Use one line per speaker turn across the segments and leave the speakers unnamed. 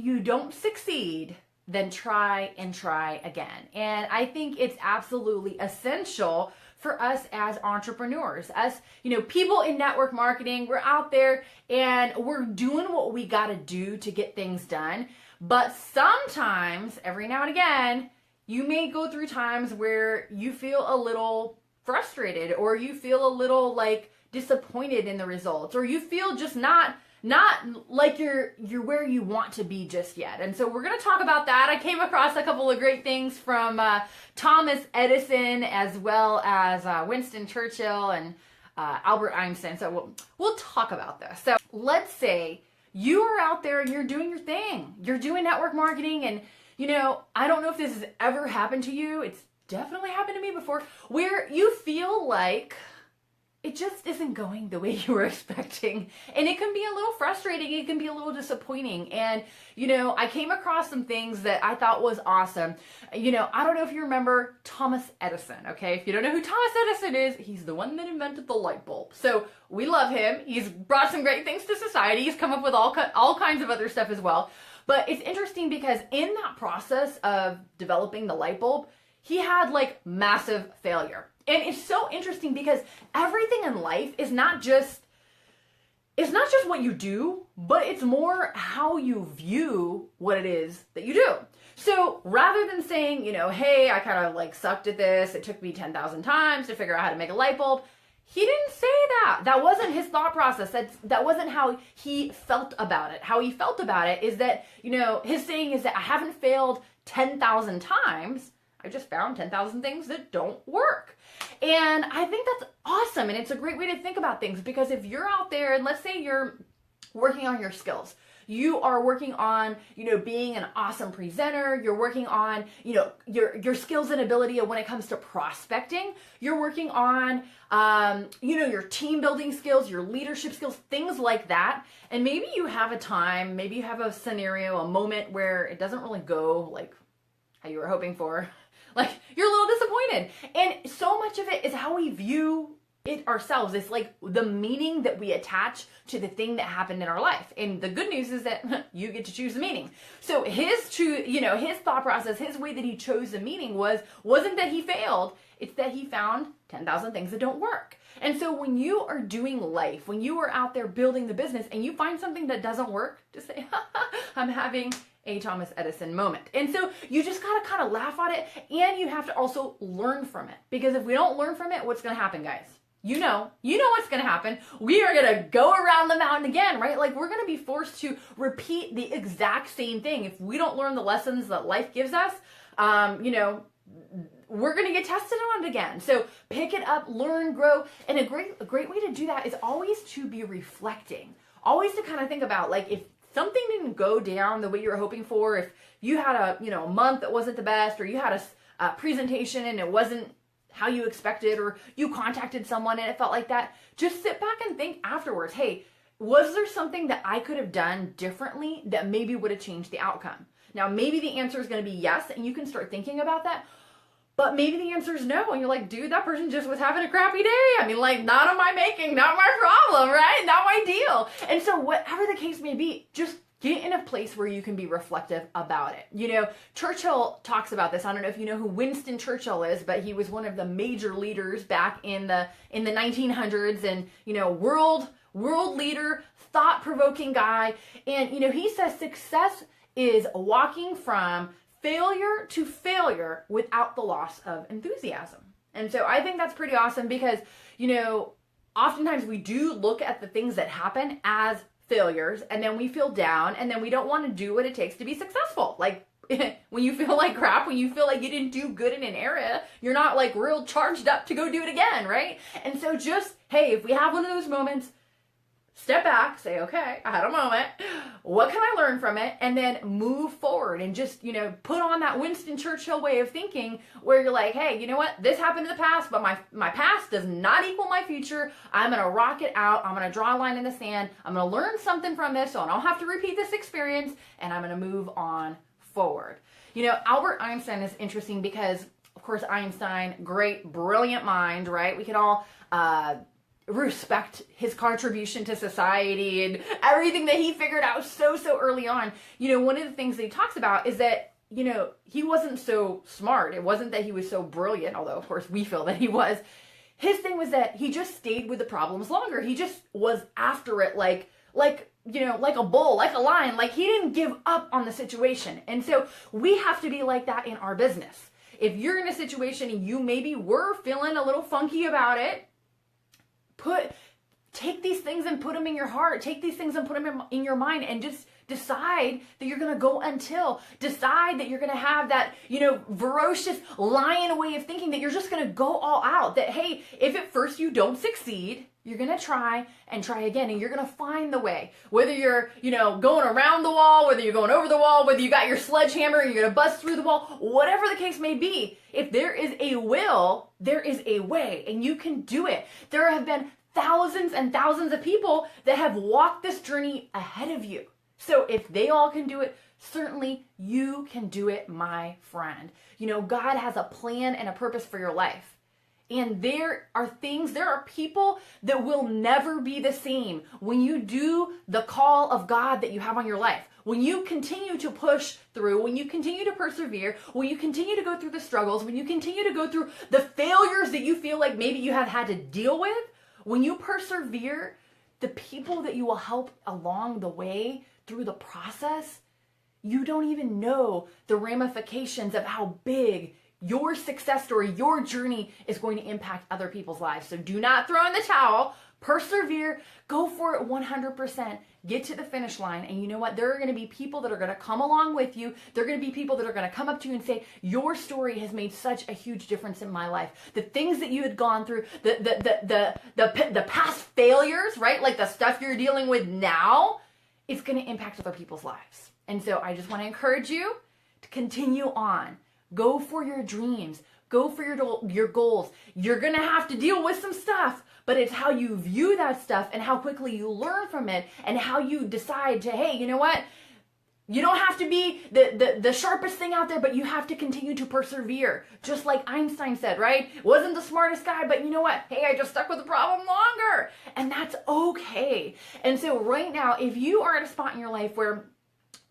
you don't succeed, then try and try again. And I think it's absolutely essential for us as entrepreneurs, us, people in network marketing. We're out there and we're doing what we got to do to get things done. But sometimes, every now and again, you may go through times where you feel a little frustrated, or you feel a little like disappointed in the results, or you feel just not like you're where you want to be just yet. And so we're going to talk about that. I came across a couple of great things from Thomas Edison, as well as Winston Churchill and Albert Einstein. So we'll talk about this. So let's say you are out there and you're doing your thing. You're doing network marketing, and I don't know if this has ever happened to you. It's definitely happened to me before, where you feel like it just isn't going the way you were expecting. And it can be a little frustrating. It can be a little disappointing. And, I came across some things that I thought was awesome. I don't know if you remember Thomas Edison, okay? If you don't know who Thomas Edison is, he's the one that invented the light bulb. So we love him. He's brought some great things to society. He's come up with all kinds of other stuff as well. But it's interesting because in that process of developing the light bulb, he had like massive failure. And it's so interesting because everything in life is not just what you do, but it's more how you view what it is that you do. So rather than saying, hey, I kind of like sucked at this, it took me 10,000 times to figure out how to make a light bulb, he didn't say that. That wasn't his thought process. That wasn't how he felt about it. How he felt about it is that, his saying is that I haven't failed 10,000 times. I just found 10,000 things that don't work. And I think that's awesome. And it's a great way to think about things, because if you're out there and let's say you're working on your skills, you are working on, being an awesome presenter. You're working on, your skills and ability when it comes to prospecting. You're working on, your team building skills, your leadership skills, things like that. And maybe you have a time, maybe you have a scenario, a moment where it doesn't really go like how you were hoping for. Like, you're a little disappointed. And so much of it is how we view it ourselves. It's like the meaning that we attach to the thing that happened in our life. And the good news is that you get to choose the meaning. So his thought process, his way that he chose the meaning wasn't that he failed. It's that he found 10,000 things that don't work. And so when you are doing life, when you are out there building the business and you find something that doesn't work, just say, I'm having a Thomas Edison moment. And so you just gotta kind of laugh at it, and you have to also learn from it. Because if we don't learn from it, what's gonna happen, guys? You know what's gonna happen. We are gonna go around the mountain again, right? Like, we're gonna be forced to repeat the exact same thing. If we don't learn the lessons that life gives us, we're gonna get tested on it again. So pick it up, learn, grow. And a great way to do that is always to be reflecting. Always to kind of think about, like, if something didn't go down the way you were hoping for, if you had a month that wasn't the best, or you had a presentation and it wasn't how you expected, or you contacted someone and it felt like that, just sit back and think afterwards, hey, was there something that I could have done differently that maybe would have changed the outcome? Now, maybe the answer is going to be yes, and you can start thinking about that. But maybe the answer is no, and you're like, dude, that person just was having a crappy day. I mean, like, not on my making, not my problem, right? Not my deal. And so whatever the case may be, just get in a place where you can be reflective about it. Churchill talks about this. I don't know if you know who Winston Churchill is, but he was one of the major leaders back in the 1900s, and, world leader, thought-provoking guy. And, he says success is walking from failure to failure without the loss of enthusiasm. And so I think that's pretty awesome because, oftentimes we do look at the things that happen as failures, and then we feel down, and then we don't want to do what it takes to be successful. Like, when you feel like crap, when you feel like you didn't do good in an area, you're not like real charged up to go do it again, right? And so just, hey, if we have one of those moments, step back, say, okay, I had a moment. What can I learn from it? And then move forward and just, put on that Winston Churchill way of thinking where you're like, hey, you know what? This happened in the past, but my past does not equal my future. I'm going to rock it out. I'm going to draw a line in the sand. I'm going to learn something from this so I don't have to repeat this experience, and I'm going to move on forward. Albert Einstein is interesting because, of course, Einstein, great, brilliant mind, right? We could all respect his contribution to society and everything that he figured out so early on. One of the things that he talks about is that, he wasn't so smart. It wasn't that he was so brilliant, although of course we feel that he was. His thing was that he just stayed with the problems longer. He just was after it like a bull, like a lion. Like, he didn't give up on the situation. And so we have to be like that in our business. If you're in a situation and you maybe were feeling a little funky about it, take these things and put them in your heart. Take these things and put them in your mind, and just decide that you're going to go until. Decide that you're going to have that, ferocious lion way of thinking, that you're just going to go all out. That, hey, if at first you don't succeed, you're going to try and try again, and you're going to find the way. Whether you're, going around the wall, whether you're going over the wall, whether you got your sledgehammer and you're going to bust through the wall, whatever the case may be, if there is a will, there is a way, and you can do it. There have been thousands and thousands of people that have walked this journey ahead of you. So if they all can do it, certainly you can do it, my friend. God has a plan and a purpose for your life. And there are people that will never be the same when you do the call of God that you have on your life. When you continue to push through, when you continue to persevere, when you continue to go through the struggles, when you continue to go through the failures that you feel like maybe you have had to deal with, when you persevere, the people that you will help along the way through the process, you don't even know the ramifications of how big your success story, your journey is going to impact other people's lives. So do not throw in the towel. Persevere. Go for it 100%. Get to the finish line. And you know what? There are going to be people that are going to come along with you. There are going to be people that are going to come up to you and say, your story has made such a huge difference in my life. The things that you had gone through, the past failures, right? Like the stuff you're dealing with now, it's going to impact other people's lives. And so I just want to encourage you to continue on. Go for your dreams. Go for your goals. You're going to have to deal with some stuff, but it's how you view that stuff and how quickly you learn from it and how you decide to, hey, you know what? You don't have to be the sharpest thing out there, but you have to continue to persevere. Just like Einstein said, right? Wasn't the smartest guy, but you know what? Hey, I just stuck with the problem longer. And that's okay. And so right now, if you are at a spot in your life where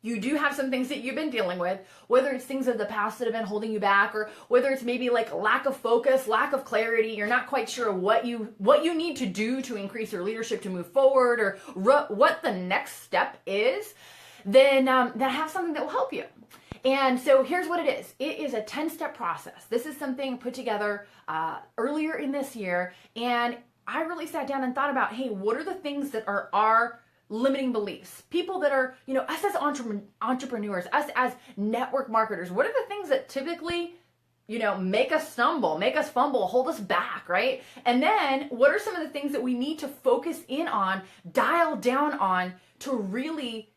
you do have some things that you've been dealing with, whether it's things of the past that have been holding you back, or whether it's maybe like lack of focus, lack of clarity, you're not quite sure what you need to do to increase your leadership to move forward, or what the next step is, then have something that will help you. And so here's what it is. It is a 10-step process. This is something put together earlier in this year, and I really sat down and thought about, hey, what are the things that are our limiting beliefs? People that are, us as entrepreneurs, us as network marketers, what are the things that typically, make us stumble, make us fumble, hold us back, right? And then what are some of the things that we need to focus in on, dial down on, to really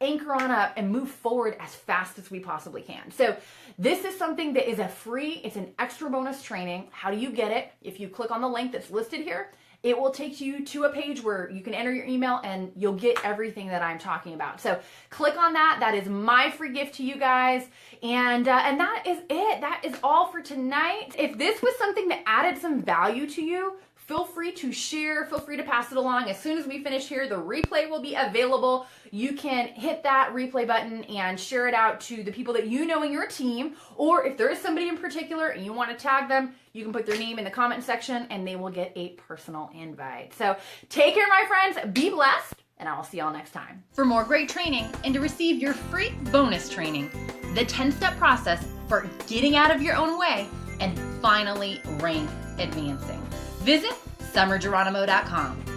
anchor on up and move forward as fast as we possibly can. So this is something that is it's an extra bonus training. How do you get it? If you click on the link that's listed here, it will take you to a page where you can enter your email and you'll get everything that I'm talking about. So click on that. That is my free gift to you guys. And that is it. That is all for tonight. If this was something that added some value to you, feel free to share, feel free to pass it along. As soon as we finish here, the replay will be available. You can hit that replay button and share it out to the people that you know in your team. Or if there is somebody in particular and you want to tag them, you can put their name in the comment section and they will get a personal invite. So take care, my friends. Be blessed, and I will see y'all next time. For more great training and to receive your free bonus training, the 10-step process for getting out of your own way and finally rank advancing, visit summergeronimo.com.